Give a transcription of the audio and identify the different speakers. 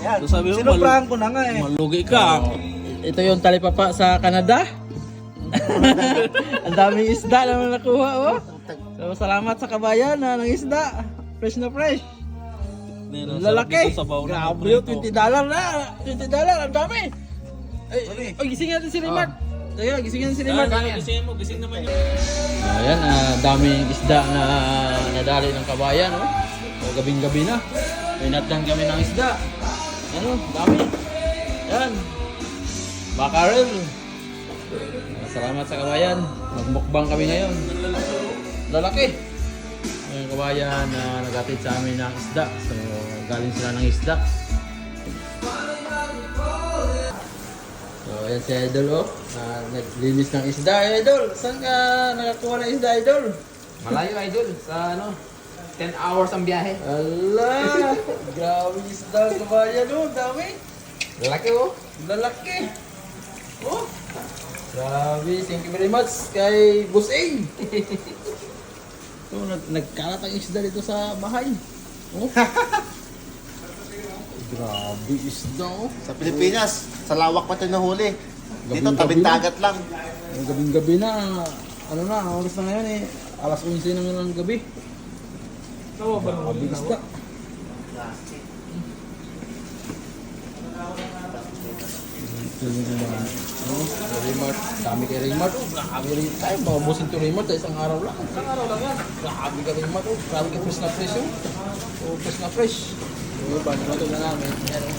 Speaker 1: Yan.
Speaker 2: So, sabi mo,
Speaker 1: Sinuprahan ko na nga eh.
Speaker 2: Malugi ka. Ito yung talipapa sa Canada. Ang daming isda naman nakuha, oh. So, salamat sa kabayan na ng isda. Fresh na fresh. Lalaki. Grabe yun, $20 na. $20, ang dami. Ay, gising natin si Rimart. Kaya, gising natin si Rimart. Gising naman yun. Ayan, daming isda na nadali ng kabayan, oh. So, gabing-gabi na. Pinatdan kami ng isda. Ano, dami. Yan. Bakarel. Salamat sa kabayan. Magmukbang kami ngayon. Lalaki. Yung kabayan na nagatid sa amin ng isda. So, galing sila ng isda. So, ayan si Idol, oh. Naglinis ng isda. Idol, saan ka nakakuha ng isda, Idol?
Speaker 3: Malayo, Idol. Sa 10 hours ang biyahe.
Speaker 2: Ala! Grabe isda ang kabayan, oh. Dami.
Speaker 3: Lalaki, oh.
Speaker 2: Lalaki. Oh. Grabe. Thank you very much kay Boss A. So, nagkalat ang isda dito sa bahay. Oh. Grabe isda, oh.
Speaker 1: Sa Pilipinas, sa lawak pa ito nahuli. Dito,
Speaker 2: Gabing-gabi
Speaker 1: tabing
Speaker 2: na.
Speaker 1: dagat lang.
Speaker 2: Gabing-gabi na. Ano na, ang oras na ngayon eh. Alas 11 na ng gabi. Grabe isda. Raymart, dami kay Raymart, oh, grabe rin tayo, mabusin to Raymart, isang araw lang yan, grabe ka Raymart, oh, grabe ka fresh na fresh, oh, fresh na fresh, so, paano na ito na namin, yan, oh.